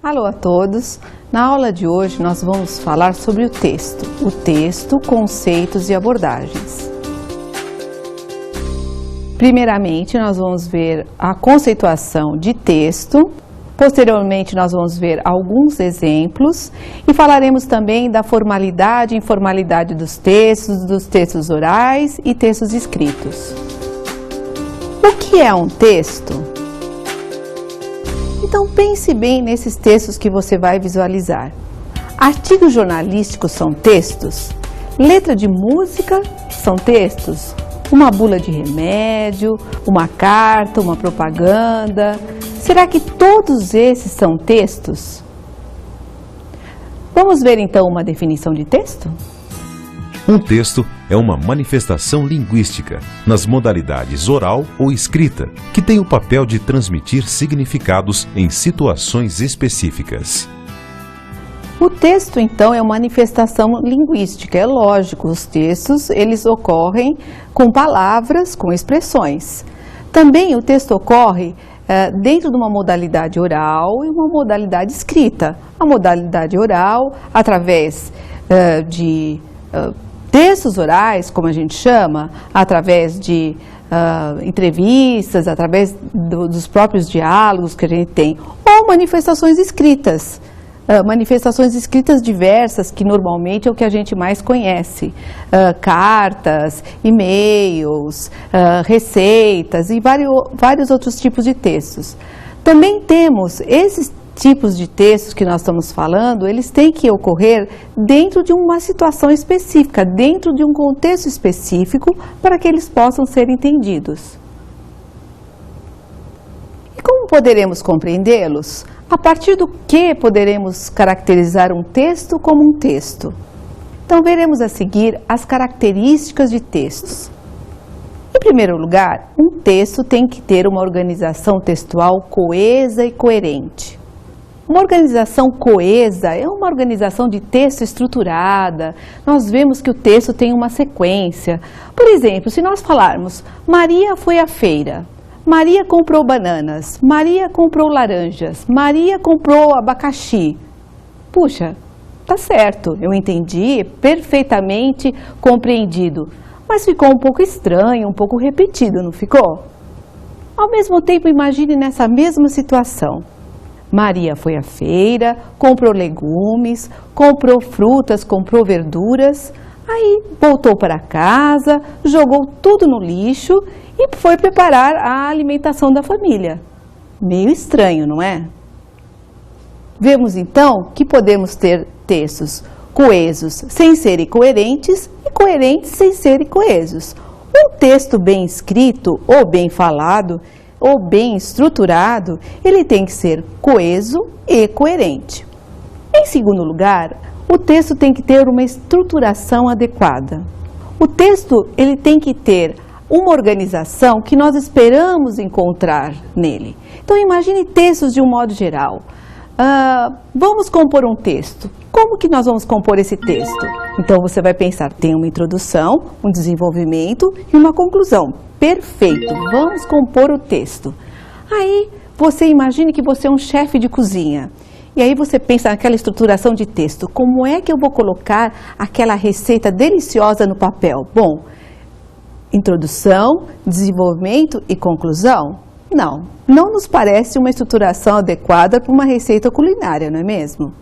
Alô a todos! Na aula de hoje nós vamos falar sobre o texto, conceitos e abordagens. Primeiramente nós vamos ver a conceituação de texto, posteriormente nós vamos ver alguns exemplos e falaremos também da formalidade e informalidade dos textos orais e textos escritos. O que é um texto? Então pense bem nesses textos que você vai visualizar. Artigos jornalísticos são textos? Letra de música são textos? Uma bula de remédio, uma carta, uma propaganda? Será que todos esses são textos? Vamos ver então uma definição de texto? Um texto é uma manifestação linguística, nas modalidades oral ou escrita, que tem o papel de transmitir significados em situações específicas. O texto, então, é uma manifestação linguística. É lógico, os textos, eles ocorrem com palavras, com expressões. Também o texto ocorre dentro de uma modalidade oral e uma modalidade escrita. A modalidade oral, através de textos orais, como a gente chama, através de entrevistas, através dos próprios diálogos que a gente tem, ou manifestações escritas diversas, que normalmente é o que a gente mais conhece, cartas, e-mails, receitas e vários outros tipos de textos. Também temos esses tipos de textos que nós estamos falando, eles têm que ocorrer dentro de uma situação específica, dentro de um contexto específico, para que eles possam ser entendidos. E como poderemos compreendê-los? A partir do que poderemos caracterizar um texto como um texto? Então veremos a seguir as características de textos. Em primeiro lugar, um texto tem que ter uma organização textual coesa e coerente. Uma organização coesa é uma organização de texto estruturada. Nós vemos que o texto tem uma sequência. Por exemplo, se nós falarmos, Maria foi à feira, Maria comprou bananas, Maria comprou laranjas, Maria comprou abacaxi. Puxa, tá certo, eu entendi, perfeitamente compreendido. Mas ficou um pouco estranho, um pouco repetido, não ficou? Ao mesmo tempo, imagine nessa mesma situação. Maria foi à feira, comprou legumes, comprou frutas, comprou verduras, aí voltou para casa, jogou tudo no lixo e foi preparar a alimentação da família. Meio estranho, não é? Vemos então que podemos ter textos coesos sem serem coerentes e coerentes sem serem coesos. Um texto bem escrito ou bem falado ou bem estruturado, ele tem que ser coeso e coerente. Em segundo lugar, o texto tem que ter uma estruturação adequada. O texto ele tem que ter uma organização que nós esperamos encontrar nele. Então imagine textos de um modo geral. Vamos compor um texto. Como que nós vamos compor esse texto? Então você vai pensar, tem uma introdução, um desenvolvimento e uma conclusão. Perfeito, vamos compor o texto. Aí você imagine que você é um chefe de cozinha. E aí você pensa naquela estruturação de texto. Como é que eu vou colocar aquela receita deliciosa no papel? Bom, introdução, desenvolvimento e conclusão? Não nos parece uma estruturação adequada para uma receita culinária, não é mesmo?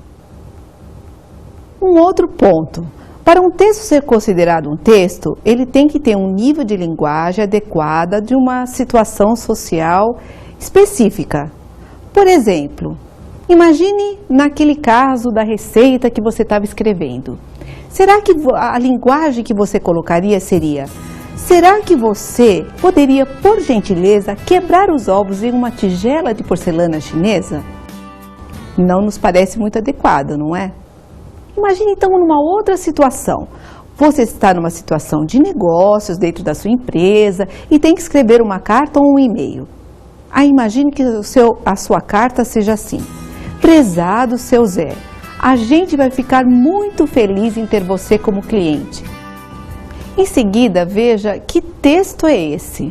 Um outro ponto. Para um texto ser considerado um texto, ele tem que ter um nível de linguagem adequada de uma situação social específica. Por exemplo, imagine naquele caso da receita que você estava escrevendo. Será que a linguagem que você colocaria seria: será que você poderia, por gentileza, quebrar os ovos em uma tigela de porcelana chinesa? Não nos parece muito adequado, não é? Imagine então numa outra situação. Você está numa situação de negócios dentro da sua empresa e tem que escrever uma carta ou um e-mail. Aí imagine que a sua carta seja assim: prezado seu Zé, a gente vai ficar muito feliz em ter você como cliente. Em seguida, veja que texto é esse.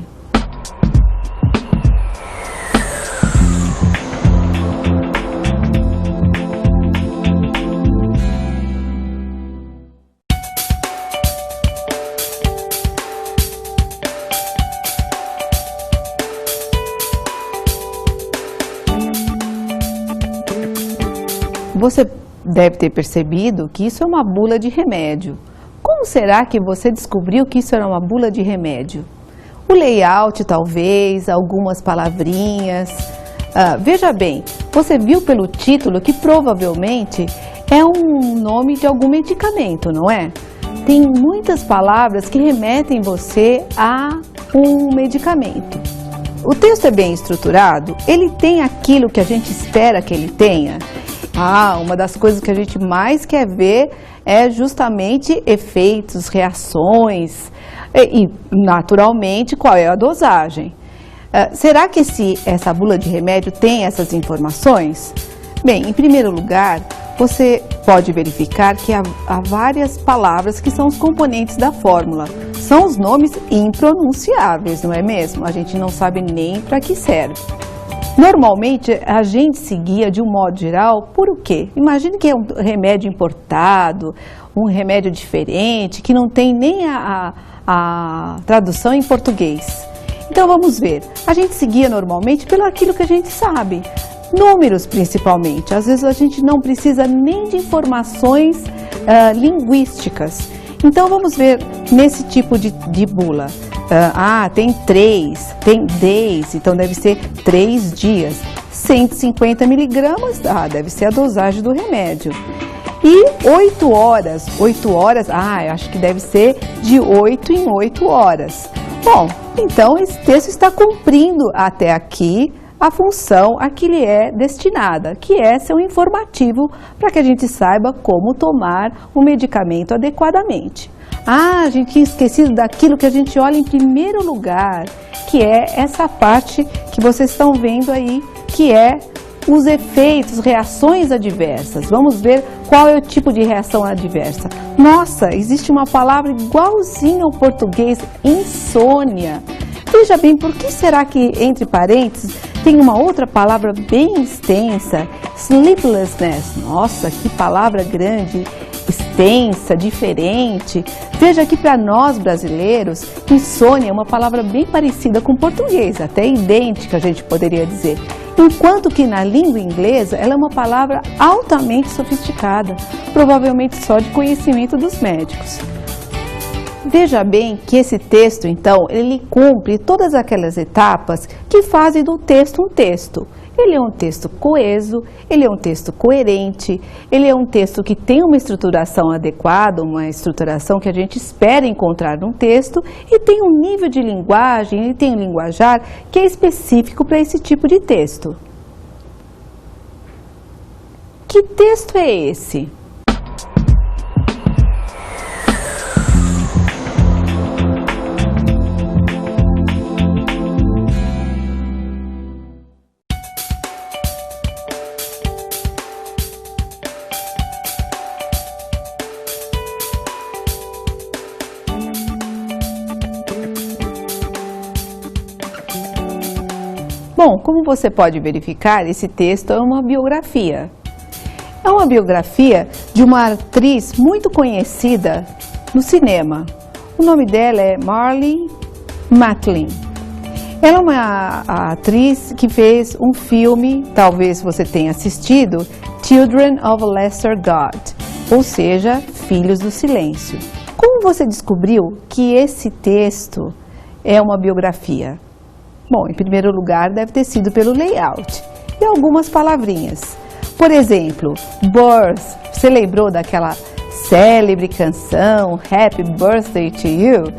você deve ter percebido que isso é uma bula de remédio. Como será que você descobriu que isso era uma bula de remédio? O layout, talvez, algumas palavrinhas. Veja bem, você viu pelo título que provavelmente é um nome de algum medicamento, não é? Tem muitas palavras que remetem você a um medicamento. O texto é bem estruturado? Ele tem aquilo que a gente espera que ele tenha? Uma das coisas que a gente mais quer ver é justamente efeitos, reações e, naturalmente, qual é a dosagem. Será que essa bula de remédio tem essas informações? Bem, em primeiro lugar, você pode verificar que há várias palavras que são os componentes da fórmula. São os nomes impronunciáveis, não é mesmo? A gente não sabe nem para que serve. Normalmente, a gente se guia de um modo geral por o quê? Imagine que é um remédio importado, um remédio diferente, que não tem nem a tradução em português. Então, vamos ver. A gente se guia normalmente pelo aquilo que a gente sabe. Números, principalmente. Às vezes, a gente não precisa nem de informações linguísticas. Então, vamos ver nesse tipo de bula. Tem 3, tem days, então deve ser 3 dias. 150 miligramas, deve ser a dosagem do remédio. E 8 horas, eu acho que deve ser de 8 em 8 horas. Bom, então esse texto está cumprindo até aqui a função a que lhe é destinada, que é ser um informativo para que a gente saiba como tomar o medicamento adequadamente. A gente tinha esquecido daquilo que a gente olha em primeiro lugar, que é essa parte que vocês estão vendo aí, que é os efeitos, reações adversas. Vamos ver qual é o tipo de reação adversa. Nossa, existe uma palavra igualzinha ao português, insônia. Veja bem, por que será que, entre parênteses, tem uma outra palavra bem extensa, sleeplessness? Nossa, que palavra grande, extensa, diferente. Veja que para nós brasileiros, insônia é uma palavra bem parecida com o português, até idêntica, a gente poderia dizer. Enquanto que na língua inglesa, ela é uma palavra altamente sofisticada, provavelmente só de conhecimento dos médicos. Veja bem que esse texto, então, ele cumpre todas aquelas etapas que fazem do texto um texto. Ele é um texto coeso, ele é um texto coerente, ele é um texto que tem uma estruturação adequada, uma estruturação que a gente espera encontrar num texto e tem um nível de linguagem, ele tem um linguajar que é específico para esse tipo de texto. Que texto é esse? Bom, como você pode verificar, esse texto é uma biografia. É uma biografia de uma atriz muito conhecida no cinema. O nome dela é Marlee Matlin. Ela é uma atriz que fez um filme, talvez você tenha assistido, Children of a Lesser God, ou seja, Filhos do Silêncio. Como você descobriu que esse texto é uma biografia? Bom, em primeiro lugar, deve ter sido pelo layout e algumas palavrinhas. Por exemplo, birth. Você lembrou daquela célebre canção Happy Birthday to You?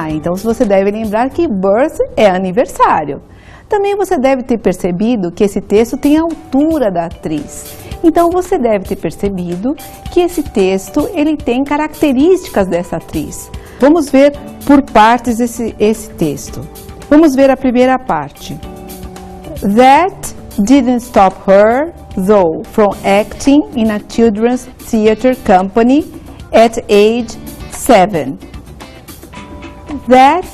Então você deve lembrar que birth é aniversário. Também você deve ter percebido que esse texto tem a altura da atriz. Então você deve ter percebido que esse texto ele tem características dessa atriz. Vamos ver por partes esse texto. Vamos ver a primeira parte. That didn't stop her, though, from acting in a children's theater company at age 7. That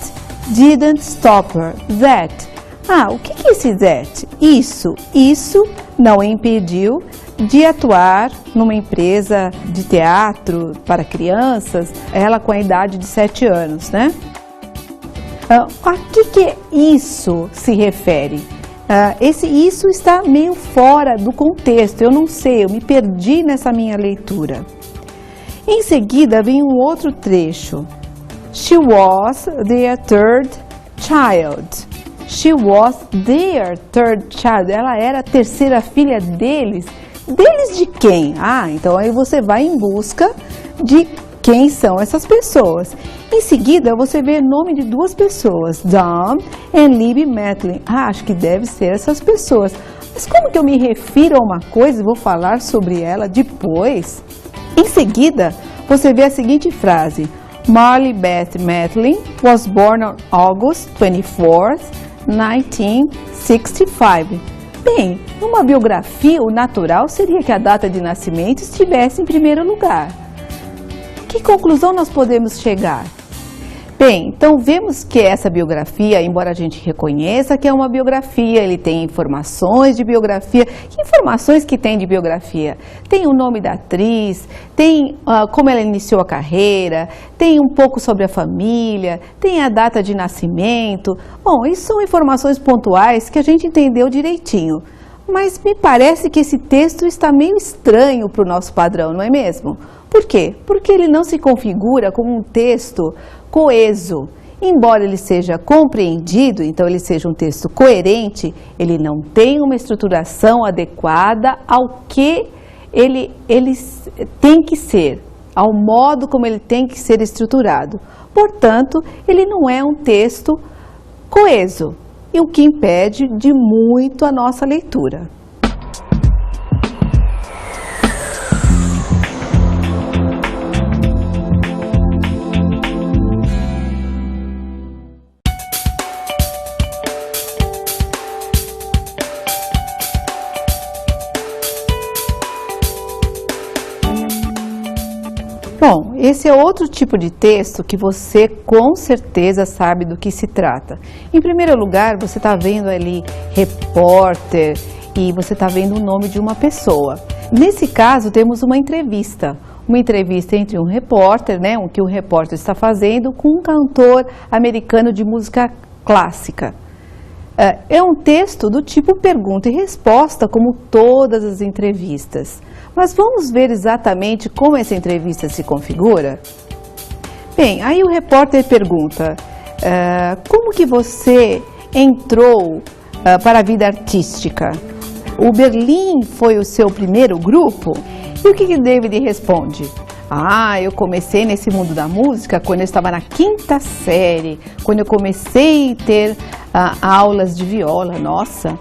didn't stop her. That. O que é esse that? Isso não a impediu de atuar numa empresa de teatro para crianças, ela com a idade de 7 anos, né? A que isso se refere? Isso está meio fora do contexto, eu não sei, eu me perdi nessa minha leitura. Em seguida vem um outro trecho. She was their third child. She was their third child. Ela era a terceira filha deles. Deles de quem? Então aí você vai em busca de quem são essas pessoas. Em seguida, você vê o nome de duas pessoas, Dawn e Libby Matlin. Acho que deve ser essas pessoas. Mas como que eu me refiro a uma coisa e vou falar sobre ela depois? Em seguida, você vê a seguinte frase. Marley Beth Matlin was born on August 24th, 1965. Bem, numa biografia, o natural seria que a data de nascimento estivesse em primeiro lugar. Que conclusão nós podemos chegar? Bem, então vemos que essa biografia, embora a gente reconheça que é uma biografia, ele tem informações de biografia. Que informações que tem de biografia? Tem o nome da atriz, tem como ela iniciou a carreira, tem um pouco sobre a família, tem a data de nascimento. Bom, isso são informações pontuais que a gente entendeu direitinho. Mas me parece que esse texto está meio estranho para o nosso padrão, não é mesmo? Por quê? Porque ele não se configura como um texto coeso. Embora ele seja compreendido, então ele seja um texto coerente, ele não tem uma estruturação adequada ao que ele tem que ser, ao modo como ele tem que ser estruturado. Portanto, ele não é um texto coeso, e o que impede de muito a nossa leitura. Bom, esse é outro tipo de texto que você com certeza sabe do que se trata. Em primeiro lugar, você está vendo ali repórter e você está vendo o nome de uma pessoa. Nesse caso, temos uma entrevista entre um repórter, o que o repórter está fazendo com um cantor americano de música clássica. É um texto do tipo pergunta e resposta, como todas as entrevistas. Mas vamos ver exatamente como essa entrevista se configura? Bem, aí o repórter pergunta, como que você entrou para a vida artística? O Berlim foi o seu primeiro grupo? E o que David responde? Eu comecei nesse mundo da música quando eu estava na 5ª série, quando eu comecei a ter aulas de viola, nossa.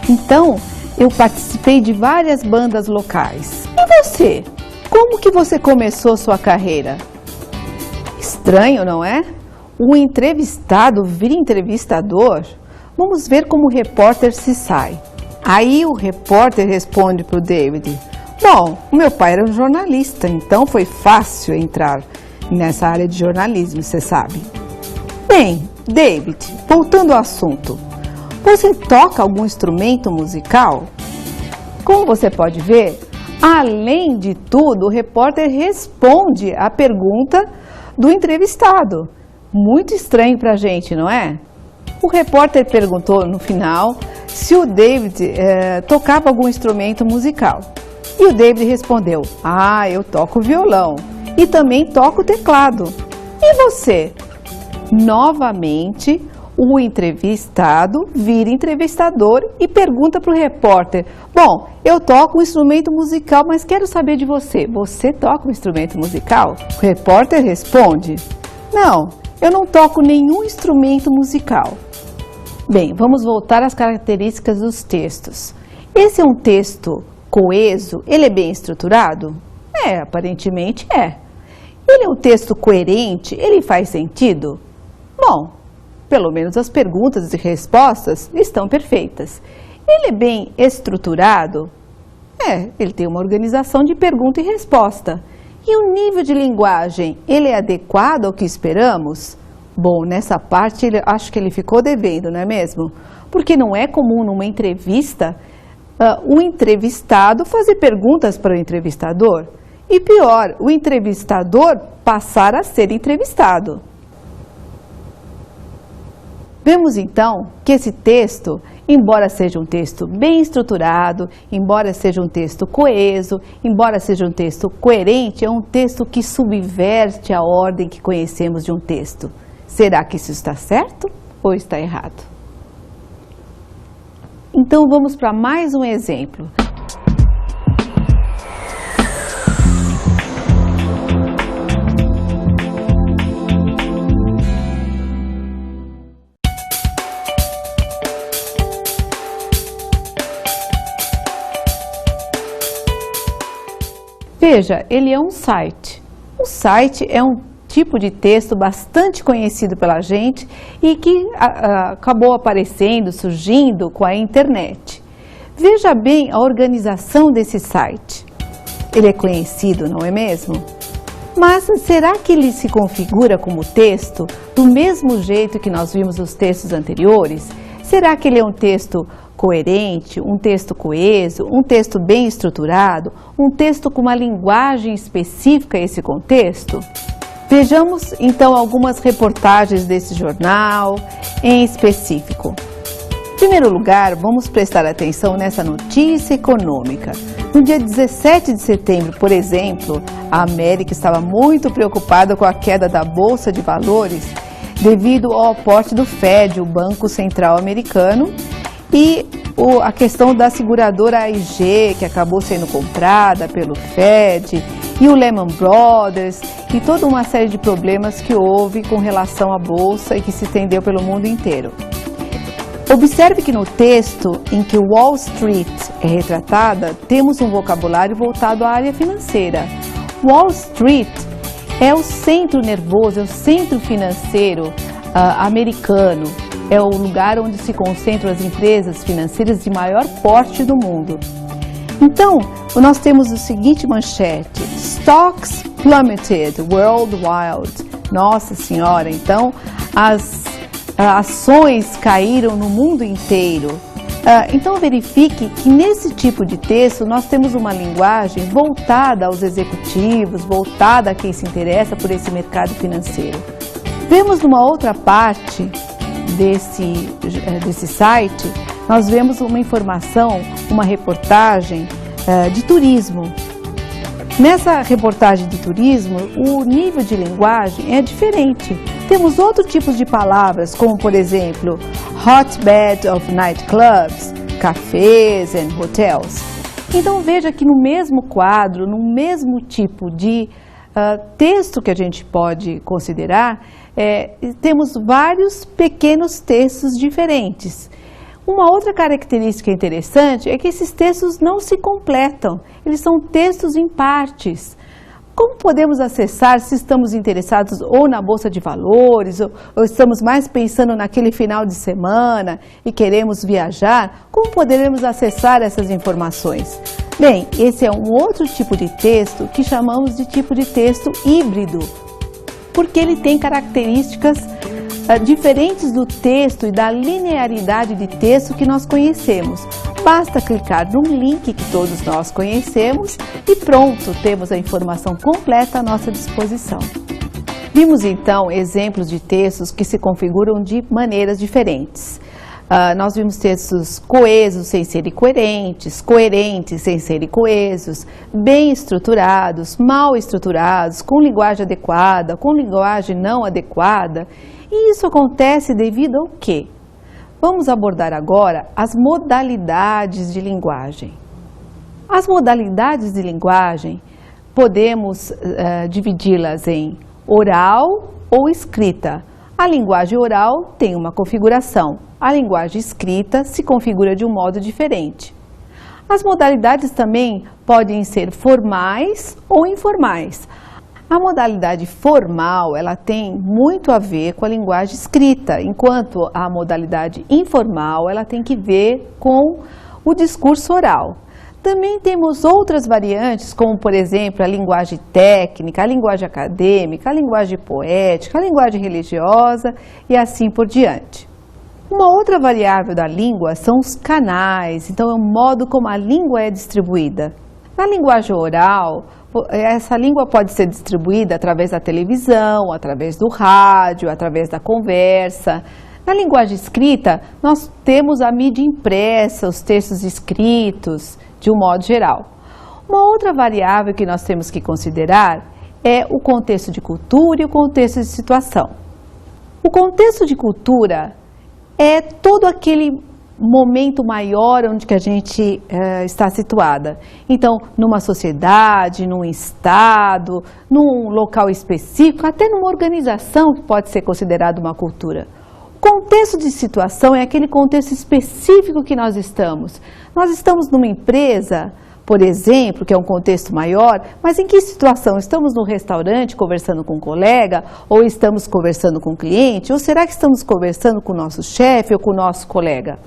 Então, eu participei de várias bandas locais. E você? Como que você começou sua carreira? Estranho, não é? O entrevistado vira entrevistador? Vamos ver como o repórter se sai. Aí o repórter responde para o David, bom, o meu pai era um jornalista, então foi fácil entrar nessa área de jornalismo, você sabe. Bem, David, voltando ao assunto, você toca algum instrumento musical? Como você pode ver, além de tudo, o repórter responde à pergunta do entrevistado. Muito estranho para a gente, não é? O repórter perguntou no final se o David tocava algum instrumento musical. E o David respondeu, eu toco violão e também toco teclado. E você? Novamente, o entrevistado vira entrevistador e pergunta para o repórter, bom, eu toco um instrumento musical, mas quero saber de você. Você toca um instrumento musical? O repórter responde, não, eu não toco nenhum instrumento musical. Bem, vamos voltar às características dos textos. Esse é um texto coeso? Ele é bem estruturado? Aparentemente é. Ele é um texto coerente? Ele faz sentido? Bom, pelo menos as perguntas e respostas estão perfeitas. Ele é bem estruturado? Ele tem uma organização de pergunta e resposta. E o nível de linguagem, ele é adequado ao que esperamos? Bom, nessa parte acho que ele ficou devendo, não é mesmo? Porque não é comum numa entrevista o entrevistado fazer perguntas para o entrevistador. E pior, o entrevistador passar a ser entrevistado. Vemos então que esse texto, embora seja um texto bem estruturado, embora seja um texto coeso, embora seja um texto coerente, é um texto que subverte a ordem que conhecemos de um texto. Será que isso está certo ou está errado? Então vamos para mais um exemplo. Veja, ele é um site. Um site é um tipo de texto bastante conhecido pela gente e que acabou aparecendo, surgindo com a internet. Veja bem a organização desse site. Ele é conhecido, não é mesmo? Mas será que ele se configura como texto do mesmo jeito que nós vimos os textos anteriores? Será que ele é um texto coerente, um texto coeso, um texto bem estruturado, um texto com uma linguagem específica a esse contexto? Vejamos então algumas reportagens desse jornal em específico. Em primeiro lugar, vamos prestar atenção nessa notícia econômica. No dia 17 de setembro, por exemplo, a América estava muito preocupada com a queda da Bolsa de Valores devido ao aporte do Fed, o Banco Central Americano, e a questão da seguradora AIG, que acabou sendo comprada pelo Fed, e o Lehman Brothers, e toda uma série de problemas que houve com relação à Bolsa e que se estendeu pelo mundo inteiro. Observe que no texto em que Wall Street é retratada, temos um vocabulário voltado à área financeira. Wall Street é o centro nervoso, é o centro financeiro americano. É o lugar onde se concentram as empresas financeiras de maior porte do mundo. Então, nós temos o seguinte manchete: Stocks plummeted worldwide. Nossa Senhora, então as ações caíram no mundo inteiro. Então verifique que nesse tipo de texto nós temos uma linguagem voltada aos executivos, voltada a quem se interessa por esse mercado financeiro. Vemos numa outra parte desse site, nós vemos uma informação, uma reportagem de turismo. Nessa reportagem de turismo, o nível de linguagem é diferente. Temos outros tipos de palavras, como por exemplo, hotbed of nightclubs, cafés and hotels. Então veja que no mesmo quadro, no mesmo tipo de texto que a gente pode considerar, temos vários pequenos textos diferentes. Uma outra característica interessante é que esses textos não se completam, eles são textos em partes. Como podemos acessar se estamos interessados ou na Bolsa de Valores, ou estamos mais pensando naquele final de semana e queremos viajar? Como poderemos acessar essas informações? Bem, esse é um outro tipo de texto que chamamos de tipo de texto híbrido, porque ele tem características diferentes do texto e da linearidade de texto que nós conhecemos. Basta clicar num link que todos nós conhecemos e pronto, temos a informação completa à nossa disposição. Vimos então exemplos de textos que se configuram de maneiras diferentes. Nós vimos textos coesos sem serem coerentes, coerentes sem serem coesos, bem estruturados, mal estruturados, com linguagem adequada, com linguagem não adequada. E isso acontece devido ao quê? Vamos abordar agora as modalidades de linguagem. As modalidades de linguagem podemos dividi-las em oral ou escrita. A linguagem oral tem uma configuração, a linguagem escrita se configura de um modo diferente. As modalidades também podem ser formais ou informais. A modalidade formal, ela tem muito a ver com a linguagem escrita, enquanto a modalidade informal, ela tem que ver com o discurso oral. Também temos outras variantes, como por exemplo a linguagem técnica, a linguagem acadêmica, a linguagem poética, a linguagem religiosa e assim por diante. Uma outra variável da língua são os canais, então é o modo como a língua é distribuída. Na linguagem oral, essa língua pode ser distribuída através da televisão, através do rádio, através da conversa. Na linguagem escrita, nós temos a mídia impressa, os textos escritos, de um modo geral. Uma outra variável que nós temos que considerar é o contexto de cultura e o contexto de situação. O contexto de cultura é todo aquele momento maior onde que a gente está situada. Então, numa sociedade, num estado, num local específico, até numa organização que pode ser considerada uma cultura. O contexto de situação é aquele contexto específico que nós estamos. Nós estamos numa empresa, por exemplo, que é um contexto maior, mas em que situação? Estamos no restaurante conversando com um colega, ou estamos conversando com um cliente, ou será que estamos conversando com o nosso chefe ou com o nosso colega?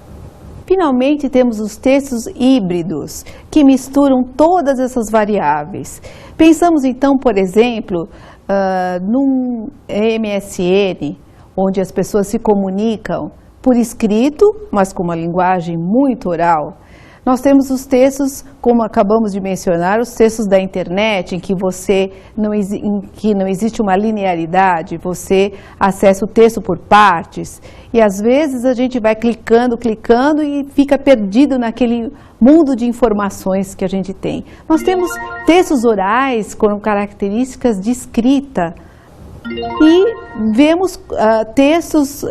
Finalmente, temos os textos híbridos, que misturam todas essas variáveis. Pensamos então, por exemplo, num MSN, onde as pessoas se comunicam por escrito, mas com uma linguagem muito oral. Nós temos os textos, como acabamos de mencionar, os textos da internet, em que não existe uma linearidade, você acessa o texto por partes, e às vezes a gente vai clicando e fica perdido naquele mundo de informações que a gente tem. Nós temos textos orais com características de escrita, e vemos textos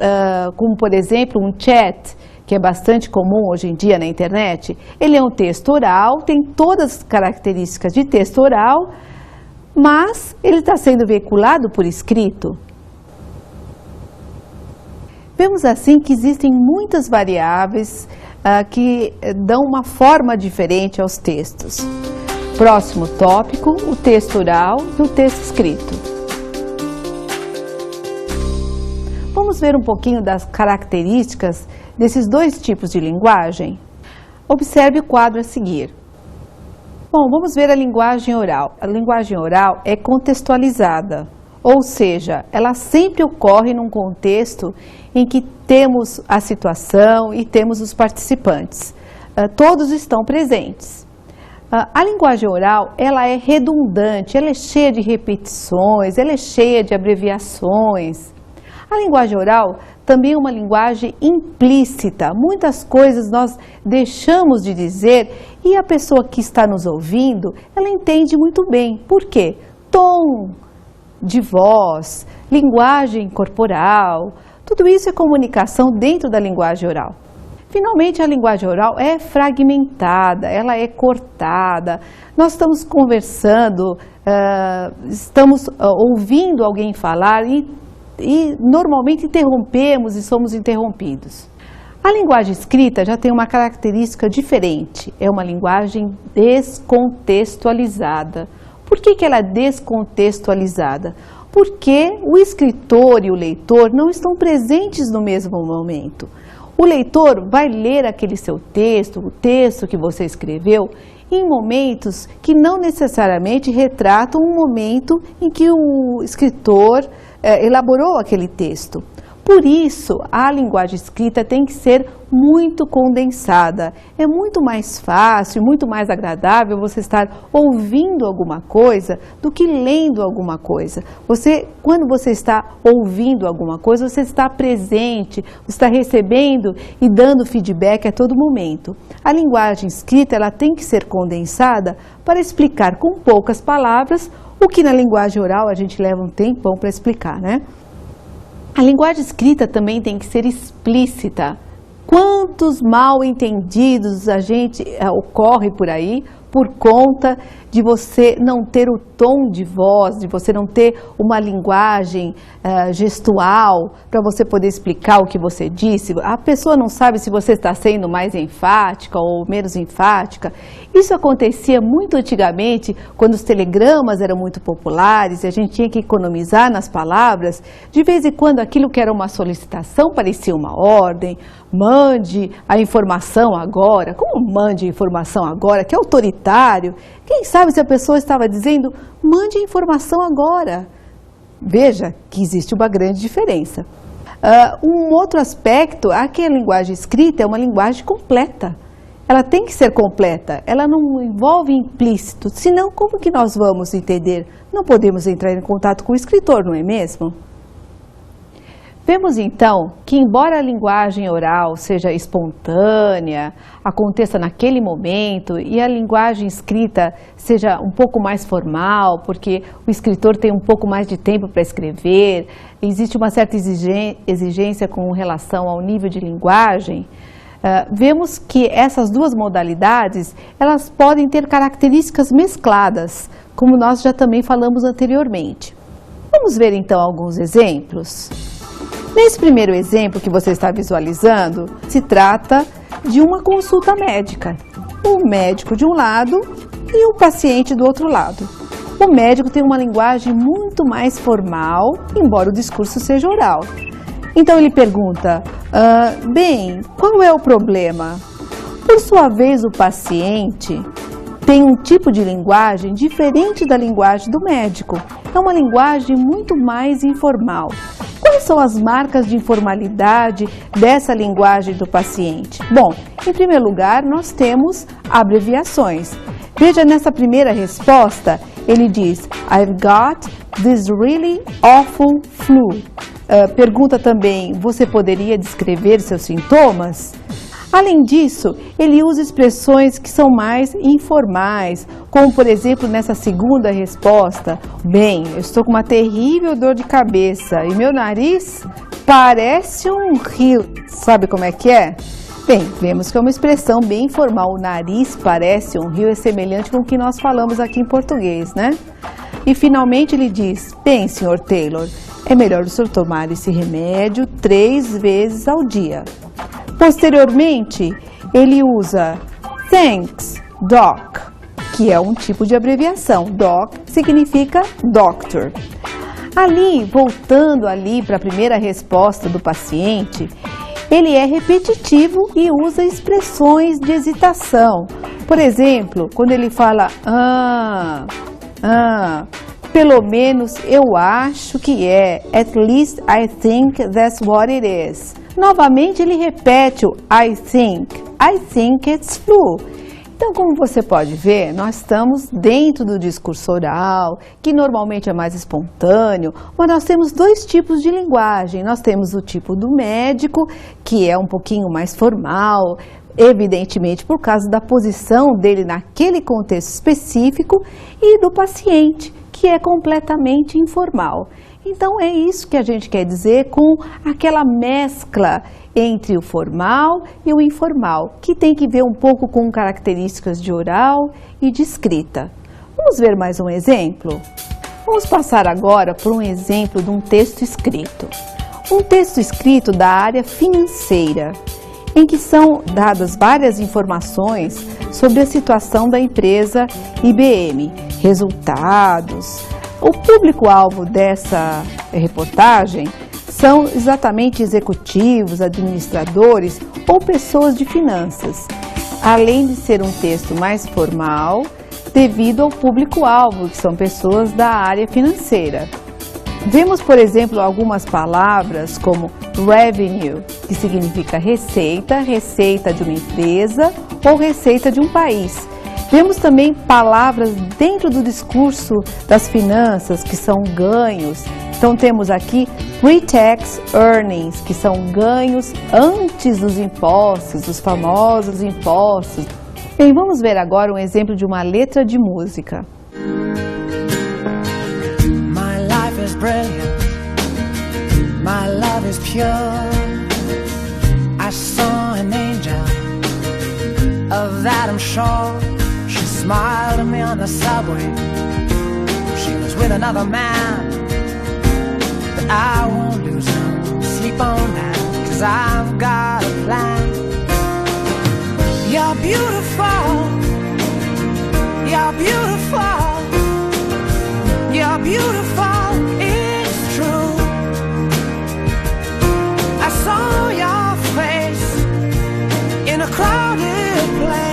como, por exemplo, um chat, que é bastante comum hoje em dia na internet. Ele é um texto oral, tem todas as características de texto oral, mas ele está sendo veiculado por escrito. Vemos assim que existem muitas variáveis que dão uma forma diferente aos textos. Próximo tópico, o texto oral e o texto escrito. Vamos ver um pouquinho das características desses dois tipos de linguagem? Observe o quadro a seguir. Bom, vamos ver a linguagem oral. A linguagem oral é contextualizada, ou seja, ela sempre ocorre num contexto em que temos a situação e temos os participantes. Todos estão presentes. A linguagem oral, ela é redundante, ela é cheia de repetições, ela é cheia de abreviações. A linguagem oral também é uma linguagem implícita. Muitas coisas nós deixamos de dizer e a pessoa que está nos ouvindo, ela entende muito bem. Por quê? Tom de voz, linguagem corporal, tudo isso é comunicação dentro da linguagem oral. Finalmente, a linguagem oral é fragmentada, ela é cortada. Nós estamos conversando, estamos ouvindo alguém falar e normalmente interrompemos e somos interrompidos. A linguagem escrita já tem uma característica diferente, é uma linguagem descontextualizada. Por que ela é descontextualizada? Porque o escritor e o leitor não estão presentes no mesmo momento. O leitor vai ler aquele seu texto, o texto que você escreveu, em momentos que não necessariamente retratam um momento em que o escritor elaborou aquele texto. Por isso, a linguagem escrita tem que ser muito condensada. É muito mais fácil, muito mais agradável você estar ouvindo alguma coisa do que lendo alguma coisa. Quando você está ouvindo alguma coisa, você está presente, você está recebendo e dando feedback a todo momento. A linguagem escrita, ela tem que ser condensada para explicar com poucas palavras o que na linguagem oral a gente leva um tempão para explicar, né? A linguagem escrita também tem que ser explícita. Quantos mal entendidos a gente ocorre por aí por conta de você não ter o tom de voz, de você não ter uma linguagem gestual para você poder explicar o que você disse. A pessoa não sabe se você está sendo mais enfática ou menos enfática. Isso acontecia muito antigamente, quando os telegramas eram muito populares e a gente tinha que economizar nas palavras. De vez em quando, aquilo que era uma solicitação parecia uma ordem. Mande a informação agora. Como mande a informação agora? Que autoritário. Quem sabe se a pessoa estava dizendo, mande a informação agora. Veja que existe uma grande diferença. Um outro aspecto é que a linguagem escrita é uma linguagem completa. Ela tem que ser completa, ela não envolve implícito, senão como que nós vamos entender? Não podemos entrar em contato com o escritor, não é mesmo? Vemos então que, embora a linguagem oral seja espontânea, aconteça naquele momento, e a linguagem escrita seja um pouco mais formal, porque o escritor tem um pouco mais de tempo para escrever, existe uma certa exigência com relação ao nível de linguagem, vemos que essas duas modalidades, elas podem ter características mescladas, como nós já também falamos anteriormente. Vamos ver então alguns exemplos? Nesse primeiro exemplo que você está visualizando, se trata de uma consulta médica. O médico de um lado e o paciente do outro lado. O médico tem uma linguagem muito mais formal, embora o discurso seja oral. Então ele pergunta, bem, qual é o problema? Por sua vez, o paciente tem um tipo de linguagem diferente da linguagem do médico. É uma linguagem muito mais informal. Quais são as marcas de informalidade dessa linguagem do paciente? Bom, em primeiro lugar, nós temos abreviações. Veja nessa primeira resposta, ele diz, I've got this really awful flu. Pergunta também, você poderia descrever seus sintomas? Além disso, ele usa expressões que são mais informais, como por exemplo nessa segunda resposta, bem, eu estou com uma terrível dor de cabeça e meu nariz parece um rio. Sabe como é que é? Bem, vemos que é uma expressão bem informal, o nariz parece um rio, é semelhante com o que nós falamos aqui em português, né? E finalmente ele diz, bem, Sr. Taylor, é melhor o senhor tomar esse remédio 3 vezes ao dia. Posteriormente, ele usa Thanks, Doc, que é um tipo de abreviação. Doc significa doctor. Voltando para a primeira resposta do paciente, ele é repetitivo e usa expressões de hesitação. Por exemplo, quando ele fala pelo menos eu acho que é, at least I think that's what it is. Novamente ele repete o I think it's flu. Então, como você pode ver, nós estamos dentro do discurso oral, que normalmente é mais espontâneo, mas nós temos 2 tipos de linguagem. Nós temos o tipo do médico, que é um pouquinho mais formal, evidentemente por causa da posição dele naquele contexto específico, e do paciente, que é completamente informal. Então é isso que a gente quer dizer com aquela mescla entre o formal e o informal, que tem que ver um pouco com características de oral e de escrita. Vamos ver mais um exemplo? Vamos passar agora por um exemplo de um texto escrito. Um texto escrito da área financeira, em que são dadas várias informações sobre a situação da empresa IBM, resultados. O público-alvo dessa reportagem são exatamente executivos, administradores ou pessoas de finanças, além de ser um texto mais formal, devido ao público-alvo, que são pessoas da área financeira. Vemos, por exemplo, algumas palavras como revenue, que significa receita, receita de uma empresa ou receita de um país. Vemos também palavras dentro do discurso das finanças, que são ganhos. Então temos aqui pre-tax earnings, que são ganhos antes dos impostos, os famosos impostos. Bem, vamos ver agora um exemplo de uma letra de música. My life is brilliant, my love is pure. I saw an angel, of that I'm sure. She smiled at me on the subway. She was with another man, but I won't lose no sleep on that, 'cause I've got a plan. You're beautiful, you're beautiful, you're beautiful, it's true. I saw your face in a crowded place,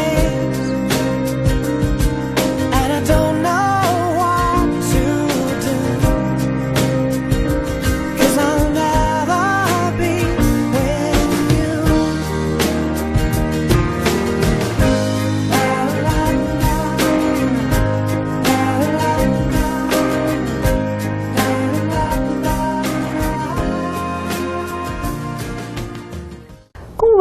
and I don't know what to do, 'cause I'll never be with you.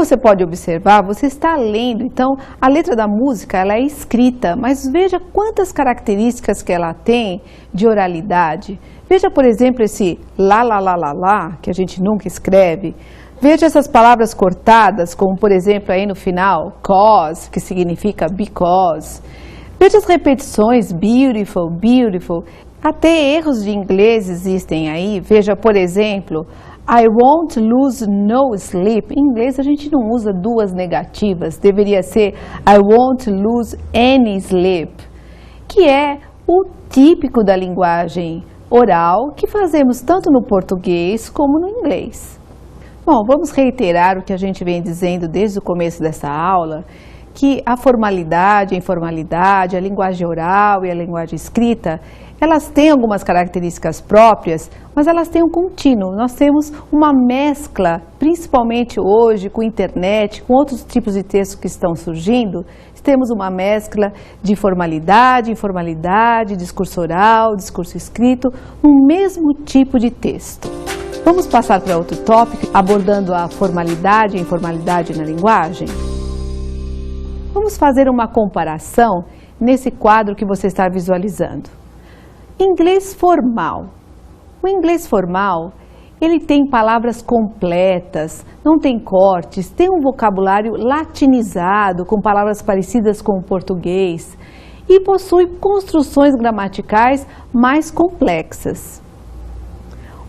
você pode observar, você está lendo, então a letra da música ela é escrita, mas veja quantas características que ela tem de oralidade. Veja, por exemplo, esse lá, lá, lá, lá, lá, que a gente nunca escreve. Veja essas palavras cortadas, como por exemplo aí no final, cause, que significa because. Veja as repetições, beautiful, beautiful. Até erros de inglês existem aí. Veja, por exemplo, I won't lose no sleep. Em inglês a gente não usa duas negativas. Deveria ser I won't lose any sleep, que é o típico da linguagem oral que fazemos tanto no português como no inglês. Bom, vamos reiterar o que a gente vem dizendo desde o começo dessa aula, que a formalidade, a informalidade, a linguagem oral e a linguagem escrita, elas têm algumas características próprias, mas elas têm um contínuo. Nós temos uma mescla, principalmente hoje com a internet, com outros tipos de textos que estão surgindo, temos uma mescla de formalidade, informalidade, discurso oral, discurso escrito, no mesmo tipo de texto. Vamos passar para outro tópico, abordando a formalidade e informalidade na linguagem? Vamos fazer uma comparação nesse quadro que você está visualizando. Inglês formal. O inglês formal, ele tem palavras completas, não tem cortes, tem um vocabulário latinizado, com palavras parecidas com o português e possui construções gramaticais mais complexas.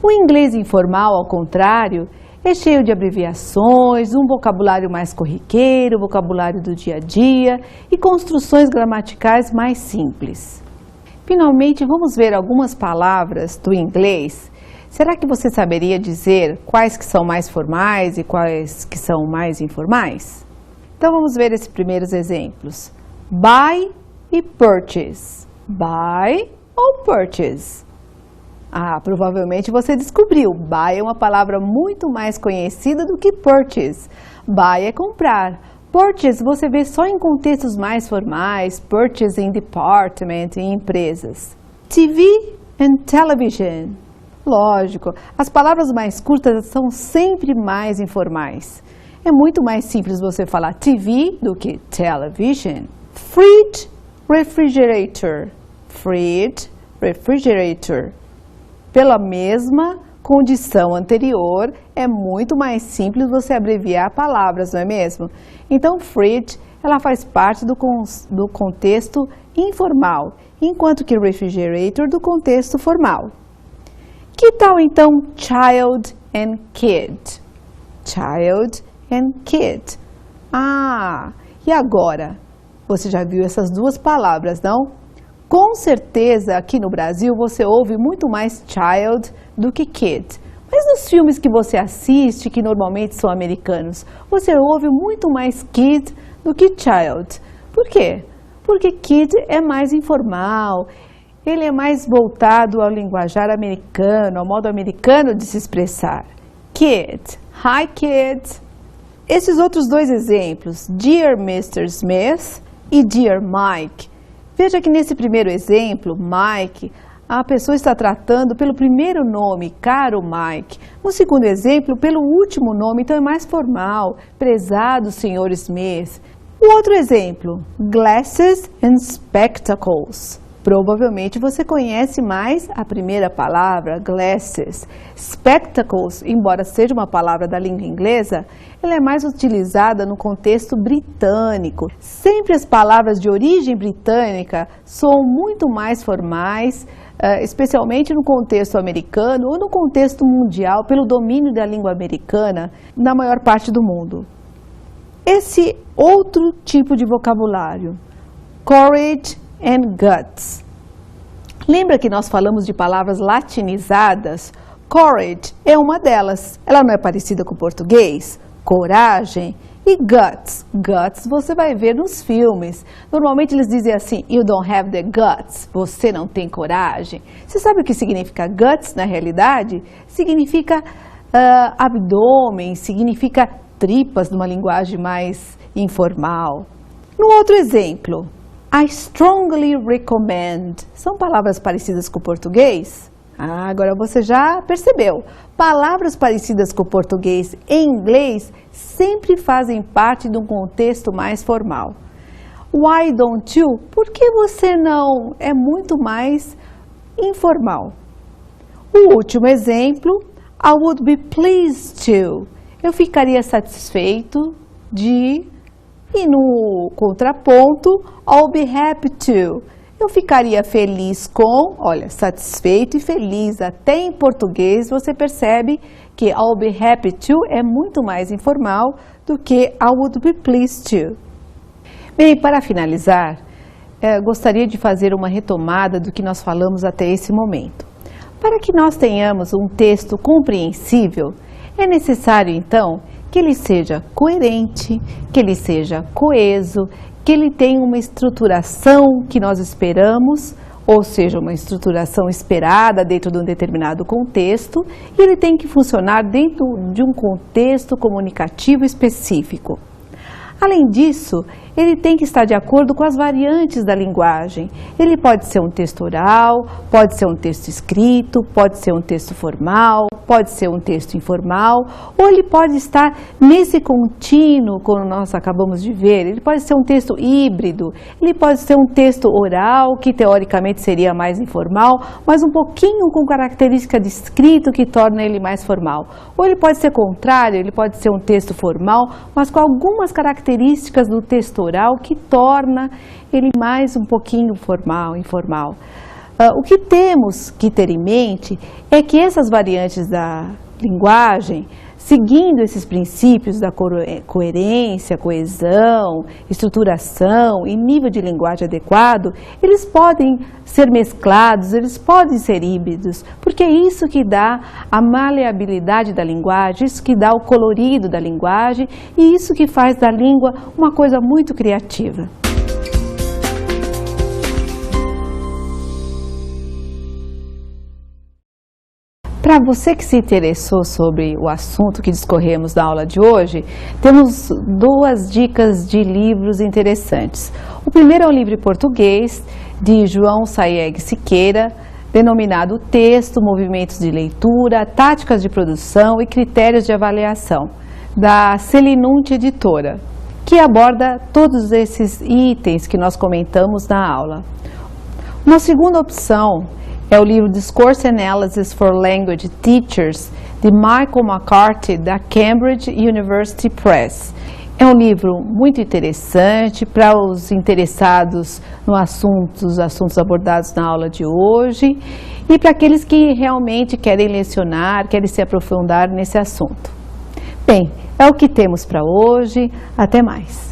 O inglês informal, ao contrário, é cheio de abreviações, um vocabulário mais corriqueiro, vocabulário do dia a dia e construções gramaticais mais simples. Finalmente, vamos ver algumas palavras do inglês. Será que você saberia dizer quais que são mais formais e quais que são mais informais? Então vamos ver esses primeiros exemplos. Buy e purchase. Buy ou purchase? Provavelmente você descobriu. Buy é uma palavra muito mais conhecida do que purchase. Buy é comprar. Purchase você vê só em contextos mais formais, purchase in department, em empresas. TV and television. Lógico, as palavras mais curtas são sempre mais informais. É muito mais simples você falar TV do que television. Fridge, refrigerator. Fridge, refrigerator. Pela mesma condição anterior, é muito mais simples você abreviar palavras, não é mesmo? Então, fridge, ela faz parte do contexto informal, enquanto que refrigerator do contexto formal. Que tal então child and kid? Child and kid. E agora? Você já viu essas duas palavras, não? Com certeza aqui no Brasil você ouve muito mais child do que kid. Mas nos filmes que você assiste, que normalmente são americanos, você ouve muito mais kid do que child. Por quê? Porque kid é mais informal. Ele é mais voltado ao linguajar americano, ao modo americano de se expressar. Kid. Hi, kids. Esses outros dois exemplos, Dear Mr. Smith e Dear Mike. Veja que nesse primeiro exemplo, Mike, a pessoa está tratando pelo primeiro nome, caro Mike. No segundo exemplo, pelo último nome, então é mais formal, prezado Sr. Smith. O outro exemplo, glasses and spectacles. Provavelmente você conhece mais a primeira palavra, glasses. Spectacles, embora seja uma palavra da língua inglesa, ela é mais utilizada no contexto britânico. Sempre as palavras de origem britânica são muito mais formais, especialmente no contexto americano ou no contexto mundial, pelo domínio da língua americana na maior parte do mundo. Esse outro tipo de vocabulário, courage and guts. Lembra que nós falamos de palavras latinizadas? Courage é uma delas. Ela não é parecida com o português? Coragem. E guts. Guts você vai ver nos filmes. Normalmente eles dizem assim, you don't have the guts. Você não tem coragem. Você sabe o que significa guts na realidade? Significa abdômen, significa tripas numa linguagem mais informal. No outro exemplo, I strongly recommend. São palavras parecidas com o português? Agora você já percebeu. Palavras parecidas com o português e inglês sempre fazem parte de um contexto mais formal. Why don't you? Por que você não? É muito mais informal. O último exemplo, I would be pleased to. Eu ficaria satisfeito de. E no contraponto, I'll be happy to. Eu ficaria feliz com, olha, satisfeito e feliz. Até em português você percebe que I'll be happy to é muito mais informal do que I would be pleased to. Bem, para finalizar, gostaria de fazer uma retomada do que nós falamos até esse momento. Para que nós tenhamos um texto compreensível, é necessário então que ele seja coerente, que ele seja coeso, que ele tenha uma estruturação que nós esperamos, ou seja, uma estruturação esperada dentro de um determinado contexto, e ele tem que funcionar dentro de um contexto comunicativo específico. Além disso, ele tem que estar de acordo com as variantes da linguagem. Ele pode ser um texto oral, pode ser um texto escrito, pode ser um texto formal, pode ser um texto informal, ou ele pode estar nesse contínuo, como nós acabamos de ver. Ele pode ser um texto híbrido, ele pode ser um texto oral, que teoricamente seria mais informal, mas um pouquinho com característica de escrito que torna ele mais formal. Ou ele pode ser contrário, ele pode ser um texto formal, mas com algumas características do texto oral que torna ele mais um pouquinho formal, informal. O que temos que ter em mente é que essas variantes da linguagem, seguindo esses princípios da coerência, coesão, estruturação e nível de linguagem adequado, eles podem ser mesclados, eles podem ser híbridos, porque é isso que dá a maleabilidade da linguagem, isso que dá o colorido da linguagem e isso que faz da língua uma coisa muito criativa. Para você que se interessou sobre o assunto que discorremos na aula de hoje, temos duas dicas de livros interessantes. O primeiro é um livro em português de João Saeg Siqueira, denominado Texto, Movimentos de Leitura, Táticas de Produção e Critérios de Avaliação, da Selinunte Editora, que aborda todos esses itens que nós comentamos na aula. Uma segunda opção é o livro Discourse Analysis for Language Teachers, de Michael McCarthy, da Cambridge University Press. É um livro muito interessante para os interessados no os assuntos abordados na aula de hoje e para aqueles que realmente querem lecionar, querem se aprofundar nesse assunto. Bem, é o que temos para hoje. Até mais!